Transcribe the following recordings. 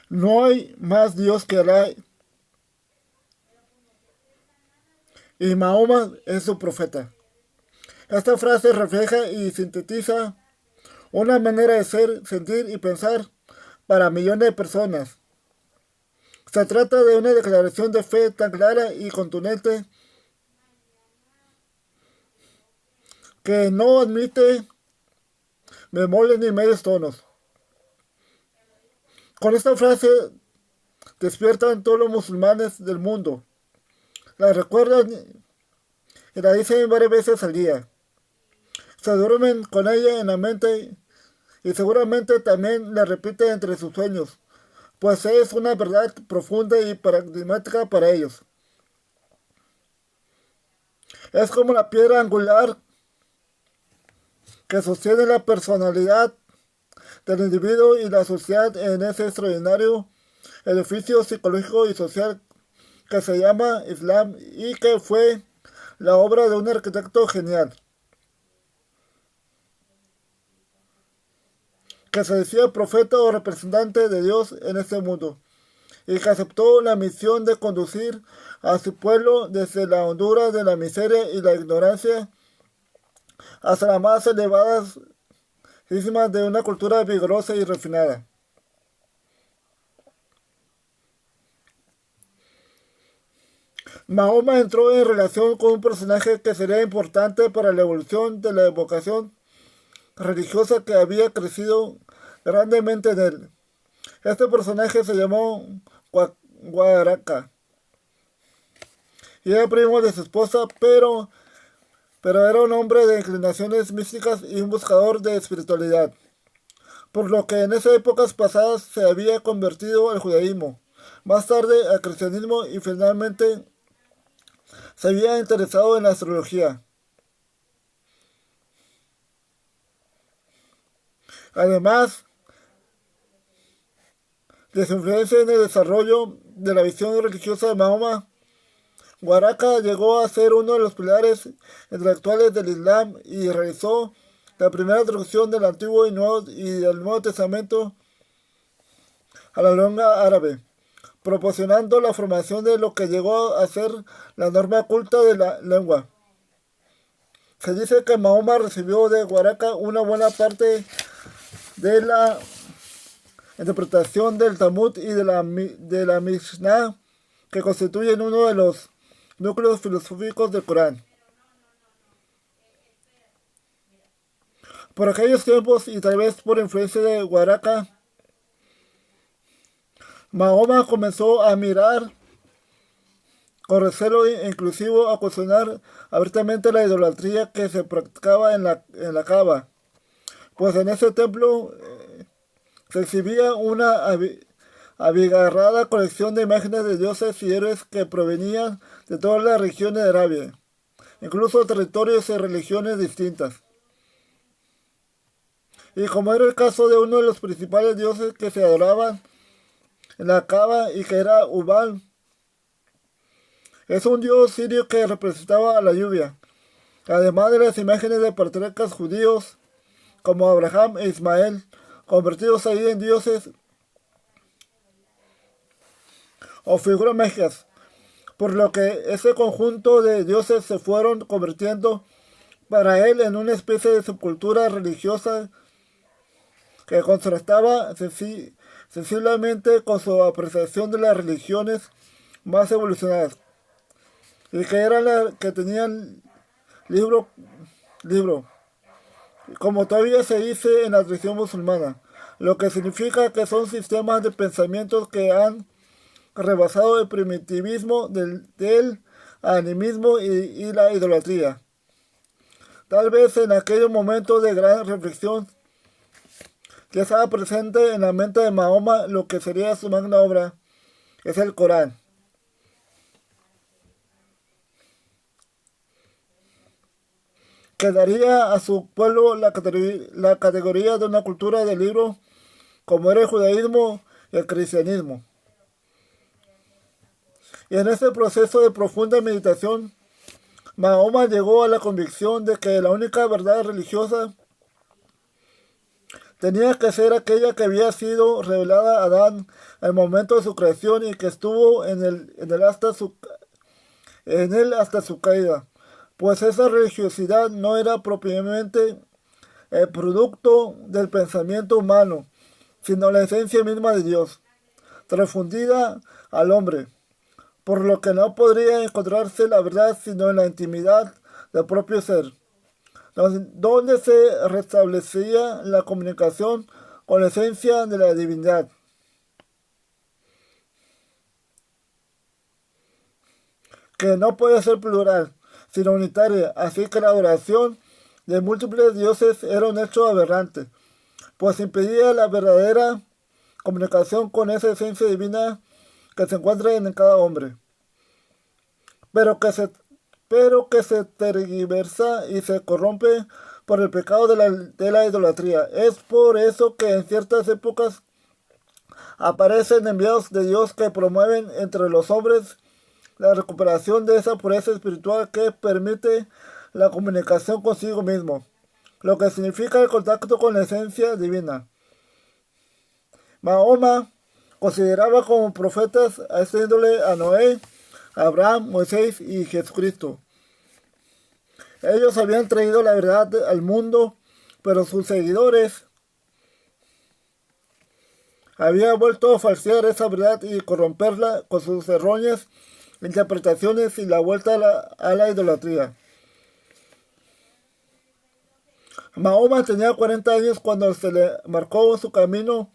No hay más Dios que Alá y Mahoma es su profeta. Esta frase refleja y sintetiza una manera de ser, sentir y pensar para millones de personas. Se trata de una declaración de fe tan clara y contundente que no admite bemoles ni medios tonos. Con esta frase despiertan todos los musulmanes del mundo. La recuerdan y la dicen varias veces al día. Se duermen con ella en la mente y seguramente también la repiten entre sus sueños, pues es una verdad profunda y paradigmática para ellos. Es como la piedra angular que sostiene la personalidad del individuo y la sociedad en ese extraordinario edificio psicológico y social que se llama Islam y que fue la obra de un arquitecto genial, que se decía profeta o representante de Dios en este mundo, y que aceptó la misión de conducir a su pueblo desde la hondura de la miseria y la ignorancia hasta las más elevadas cimas de una cultura vigorosa y refinada. Mahoma entró en relación con un personaje que sería importante para la evolución de la vocación religiosa que había crecido grandemente en él. Este personaje se llamó Guaraca y era primo de su esposa, pero era un hombre de inclinaciones místicas y un buscador de espiritualidad, por lo que en esas épocas pasadas se había convertido al judaísmo, más tarde al cristianismo y finalmente se había interesado en la astrología. Además de su influencia en el desarrollo de la visión religiosa de Mahoma, Waraka llegó a ser uno de los pilares intelectuales del Islam y realizó la primera traducción del Antiguo y del Nuevo Testamento a la lengua árabe, proporcionando la formación de lo que llegó a ser la norma culta de la lengua. Se dice que Mahoma recibió de Waraka una buena parte de la interpretación del Talmud y de la Mishnah, que constituyen uno de los núcleos filosóficos del Corán. Por aquellos tiempos, y tal vez por influencia de Waraka, Mahoma comenzó a mirar con recelo e inclusive a cuestionar abiertamente la idolatría que se practicaba en la Kaaba, pues en ese templo se exhibía una abigarrada colección de imágenes de dioses y héroes que provenían de todas las regiones de Arabia, incluso territorios y religiones distintas. Y como era el caso de uno de los principales dioses que se adoraban en la Kaaba y que era Ubal, es un dios sirio que representaba a la lluvia, además de las imágenes de patriarcas judíos como Abraham e Ismael, convertidos ahí en dioses o figuras mágicas, por lo que ese conjunto de dioses se fueron convirtiendo para él en una especie de subcultura religiosa que contrastaba sensiblemente con su apreciación de las religiones más evolucionadas y que eran las que tenían libro, libro, como todavía se dice en la tradición musulmana, lo que significa que son sistemas de pensamientos que han rebasado el primitivismo del animismo y la idolatría. Tal vez en aquellos momentos de gran reflexión que estaba presente en la mente de Mahoma lo que sería su magna obra, es el Corán, que daría a su pueblo la categoría de una cultura del libro como era el judaísmo y el cristianismo. Y en este proceso de profunda meditación, Mahoma llegó a la convicción de que la única verdad religiosa Tenía que ser aquella que había sido revelada a Adán al momento de su creación y que estuvo en él hasta su caída. Pues esa religiosidad no era propiamente el producto del pensamiento humano, sino la esencia misma de Dios, transfundida al hombre, por lo que no podría encontrarse la verdad sino en la intimidad del propio ser, donde se restablecía la comunicación con la esencia de la divinidad, que no puede ser plural, sino unitaria, así que la adoración de múltiples dioses era un hecho aberrante, pues impedía la verdadera comunicación con esa esencia divina que se encuentra en cada hombre, pero que se, pero que se tergiversa y se corrompe por el pecado de la idolatría. Es por eso que en ciertas épocas aparecen enviados de Dios que promueven entre los hombres la recuperación de esa pureza espiritual que permite la comunicación consigo mismo, lo que significa el contacto con la esencia divina. Mahoma consideraba como profetas a esta índole a Noé, Abraham, Moisés y Jesucristo. Ellos habían traído la verdad al mundo, pero sus seguidores habían vuelto a falsear esa verdad y corromperla con sus erróneas interpretaciones y la vuelta a la idolatría. Mahoma tenía 40 años cuando se le marcó su camino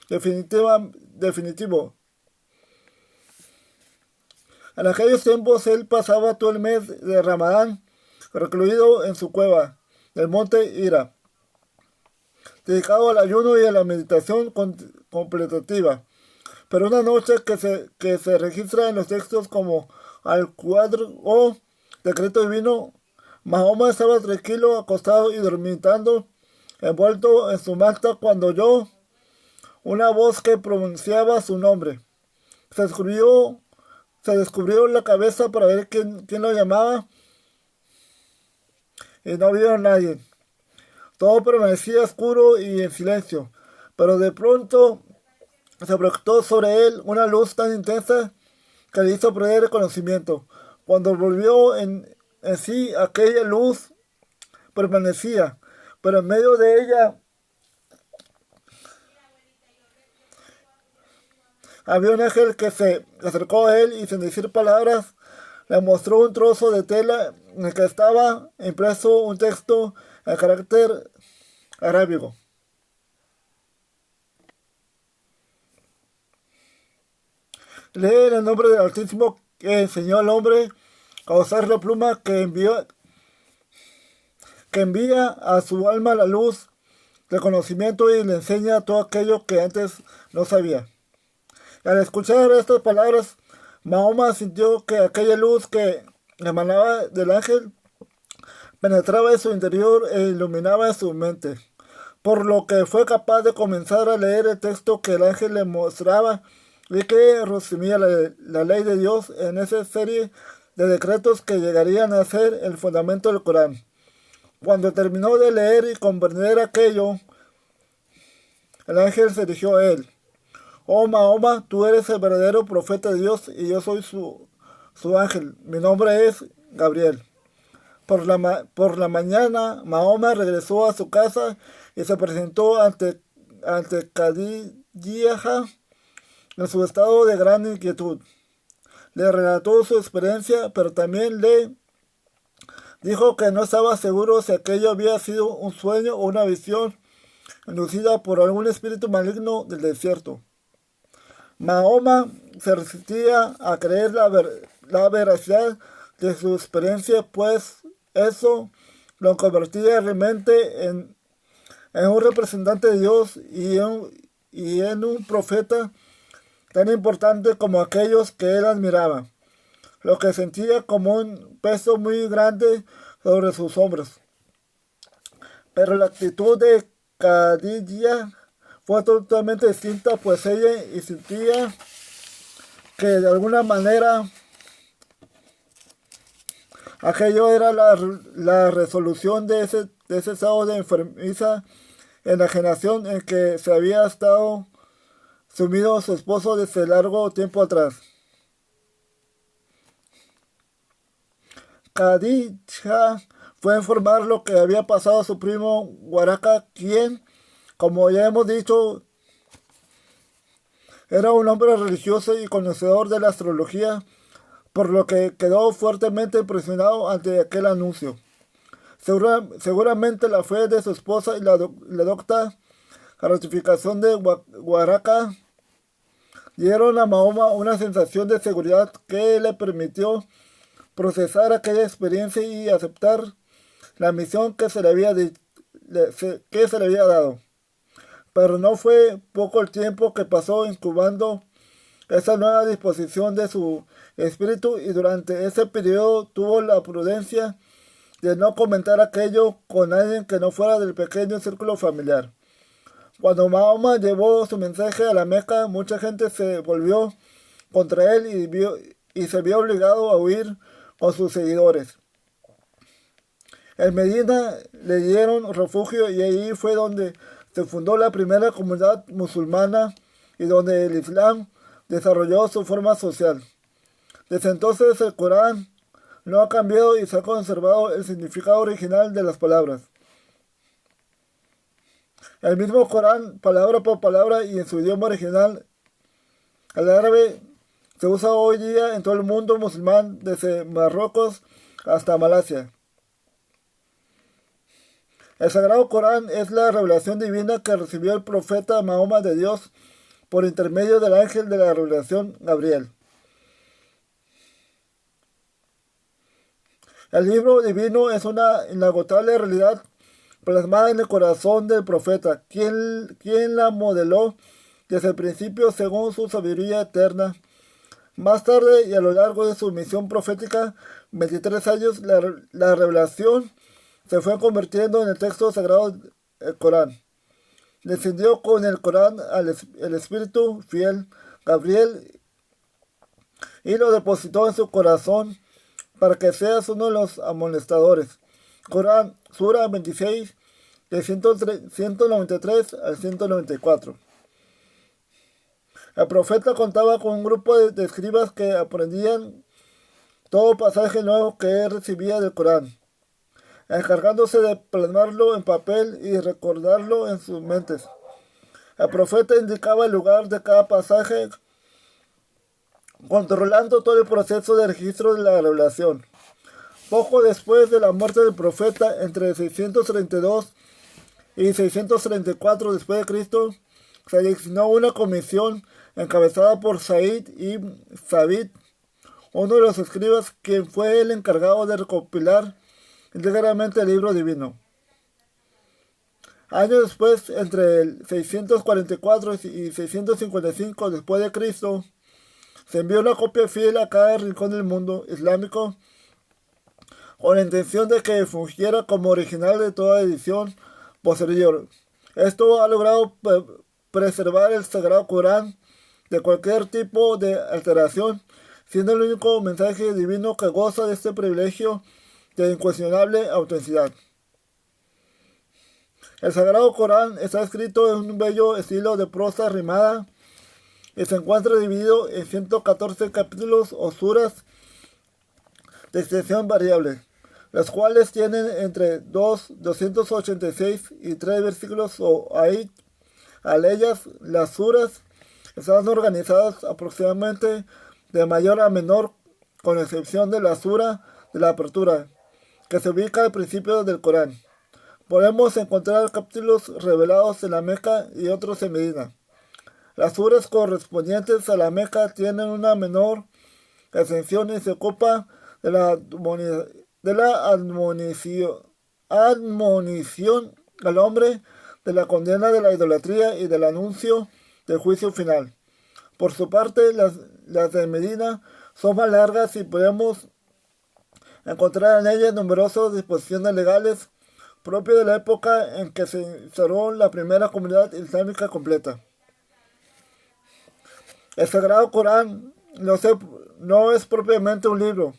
definitivo. En aquellos tiempos él pasaba todo el mes de Ramadán recluido en su cueva del monte Hira, dedicado al ayuno y a la meditación contemplativa. Pero una noche que se registra en los textos como al cuadro o decreto divino, Mahoma estaba tranquilo, acostado y dormitando, envuelto en su manta, cuando oyó una voz que pronunciaba su nombre. Se descubrió la cabeza para ver quién lo llamaba y no vio a nadie. Todo permanecía oscuro y en silencio, pero de pronto se proyectó sobre él una luz tan intensa que le hizo perder el conocimiento. Cuando volvió en sí, aquella luz permanecía, pero en medio de ella había un ángel que se acercó a él y sin decir palabras le mostró un trozo de tela en el que estaba impreso un texto en carácter arábigo. Lee en el nombre del Altísimo que enseñó al hombre a usar la pluma que envía a su alma la luz del conocimiento y le enseña todo aquello que antes no sabía. Y al escuchar estas palabras, Mahoma sintió que aquella luz que emanaba del ángel penetraba en su interior e iluminaba su mente, por lo que fue capaz de comenzar a leer el texto que el ángel le mostraba y que resumía la ley de Dios en esa serie de decretos que llegarían a ser el fundamento del Corán. Cuando terminó de leer y comprender aquello, el ángel se dirigió a él. Oh Mahoma, tú eres el verdadero profeta de Dios y yo soy su ángel. Mi nombre es Gabriel. Por la mañana, Mahoma regresó a su casa y se presentó ante Khadija en su estado de gran inquietud. Le relató su experiencia, pero también le dijo que no estaba seguro si aquello había sido un sueño o una visión inducida por algún espíritu maligno del desierto. Mahoma se resistía a creer la veracidad de su experiencia, pues eso lo convertía realmente en un representante de Dios y en un profeta tan importante como aquellos que él admiraba, lo que sentía como un peso muy grande sobre sus hombros. Pero la actitud de Khadija fue totalmente distinta, pues ella sentía que de alguna manera aquello era la resolución de ese estado de enfermiza enajenación en que se había estado sumido su esposo desde largo tiempo atrás. Khadija fue a informar lo que había pasado a su primo Waraka, quien, como ya hemos dicho, era un hombre religioso y conocedor de la astrología, por lo que quedó fuertemente impresionado ante aquel anuncio. Seguramente la fe de su esposa y la docta ratificación de Waraka dieron a Mahoma una sensación de seguridad que le permitió procesar aquella experiencia y aceptar la misión que se le había dado. Pero no fue poco el tiempo que pasó incubando esa nueva disposición de su espíritu, y durante ese periodo tuvo la prudencia de no comentar aquello con alguien que no fuera del pequeño círculo familiar. Cuando Mahoma llevó su mensaje a la Meca, mucha gente se volvió contra él y se vio obligado a huir con sus seguidores. En Medina le dieron refugio y allí fue donde se fundó la primera comunidad musulmana y donde el Islam desarrolló su forma social. Desde entonces el Corán no ha cambiado y se ha conservado el significado original de las palabras. El mismo Corán, palabra por palabra y en su idioma original, el árabe, se usa hoy día en todo el mundo musulmán, desde Marruecos hasta Malasia. El Sagrado Corán es la revelación divina que recibió el profeta Mahoma de Dios por intermedio del ángel de la revelación Gabriel. El libro divino es una inagotable realidad plasmada en el corazón del profeta, quien la modeló desde el principio según su sabiduría eterna. Más tarde y a lo largo de su misión profética, 23 años, la revelación se fue convirtiendo en el texto sagrado del Corán. Descendió con el Corán el Espíritu fiel, Gabriel, y lo depositó en su corazón para que seas uno de los amonestadores. Corán, Sura 26, de 193 al 194. El profeta contaba con un grupo de escribas que aprendían todo pasaje nuevo que recibía del Corán, encargándose de plasmarlo en papel y recordarlo en sus mentes. El profeta indicaba el lugar de cada pasaje, controlando todo el proceso de registro de la revelación. Poco después de la muerte del profeta, entre 632 y 634 después de Cristo, se designó una comisión encabezada por Said ibn Sabit, uno de los escribas, quien fue el encargado de recopilar íntegramente el libro divino. Años después, entre el 644 y 655 después de Cristo, se envió una copia fiel a cada rincón del mundo islámico con la intención de que fungiera como original de toda edición posterior. Esto ha logrado preservar el Sagrado Corán de cualquier tipo de alteración, siendo el único mensaje divino que goza de este privilegio de incuestionable autenticidad. El Sagrado Corán está escrito en un bello estilo de prosa rimada y se encuentra dividido en 114 capítulos o suras de extensión variable, las cuales tienen entre 286 y 3 versículos o ayat. Al ellas, las suras están organizadas aproximadamente de mayor a menor, con excepción de la sura de la apertura, que se ubica al principio del Corán. Podemos encontrar capítulos revelados en la Meca y otros en Medina. Las suras correspondientes a la Meca tienen una menor extensión y se ocupa de la admonición al hombre, de la condena de la idolatría y del anuncio del juicio final. Por su parte, las de Medina son más largas y podemos encontrar en ellas numerosas disposiciones legales propias de la época en que se instauró la primera comunidad islámica completa. El Sagrado Corán no es propiamente un libro.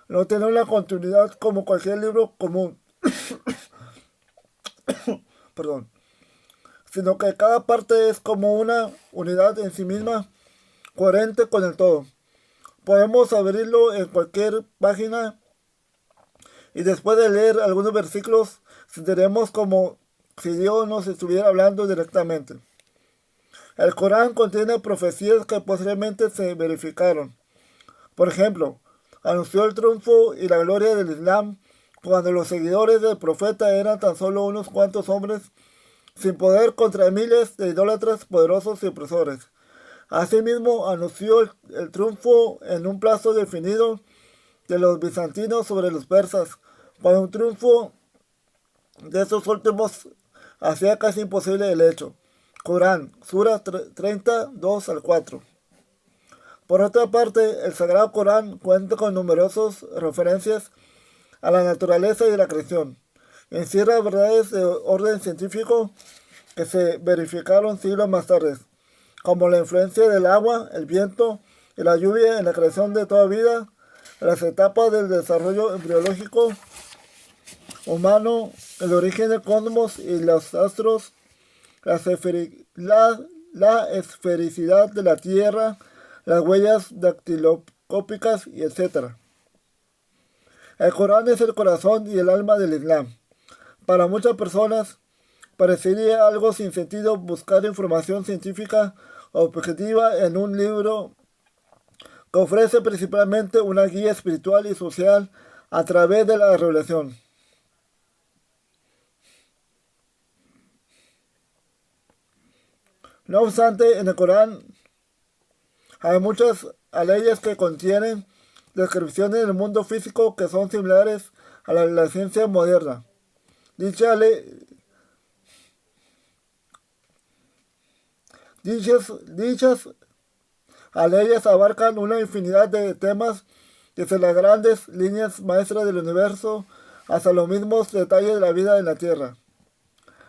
No tiene una continuidad como cualquier libro común. Perdón. sino que cada parte es como una unidad en sí misma, coherente con el todo. Podemos abrirlo en cualquier página y después de leer algunos versículos, sentiremos como si Dios nos estuviera hablando directamente. El Corán contiene profecías que posteriormente se verificaron. Por ejemplo, anunció el triunfo y la gloria del Islam cuando los seguidores del profeta eran tan solo unos cuantos hombres sin poder contra miles de idólatras poderosos y opresores. Asimismo, anunció el triunfo en un plazo definido de los bizantinos sobre los persas, cuando un triunfo de estos últimos hacía casi imposible el hecho. Corán, Sura 30, 2 al 4. Por otra parte, el Sagrado Corán cuenta con numerosas referencias a la naturaleza y la creación. Encierra verdades de orden científico que se verificaron siglos más tarde, como la influencia del agua, el viento y la lluvia en la creación de toda vida, las etapas del desarrollo embriológico humano, el origen del cosmos y los astros, la esfericidad de la Tierra, las huellas dactiloscópicas y etc. El Corán es el corazón y el alma del Islam. Para muchas personas parecería algo sin sentido buscar información científica objetiva en un libro que ofrece principalmente una guía espiritual y social a través de la revelación. No obstante, en el Corán hay muchas leyes que contienen descripciones del mundo físico que son similares a la ciencia moderna. Dichas leyes abarcan una infinidad de temas, desde las grandes líneas maestras del universo hasta los mismos detalles de la vida en la Tierra.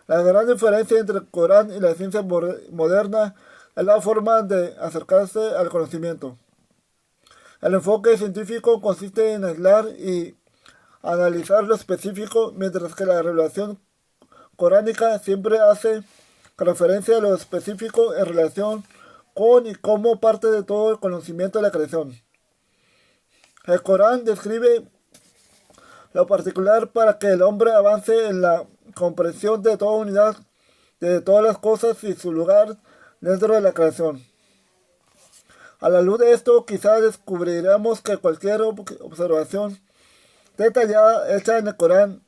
La gran diferencia entre el Corán y la ciencia moderna es la forma de acercarse al conocimiento. El enfoque científico consiste en aislar y analizar lo específico, mientras que la revelación coránica siempre hace referencia a lo específico en relación con y como parte de todo el conocimiento de la creación. El Corán describe lo particular para que el hombre avance en la comprensión de toda unidad, de todas las cosas y su lugar dentro de la creación. A la luz de esto, quizás descubriremos que cualquier observación detallada hecha en el Corán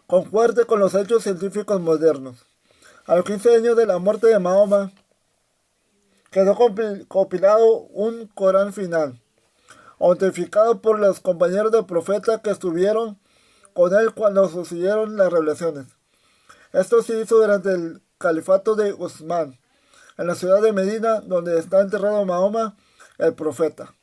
concuerde con los hechos científicos modernos. A los 15 años de la muerte de Mahoma, quedó compilado un Corán final, autentificado por los compañeros del profeta que estuvieron con él cuando sucedieron las revelaciones. Esto se hizo durante el califato de Usmán, en la ciudad de Medina, donde está enterrado Mahoma, el profeta.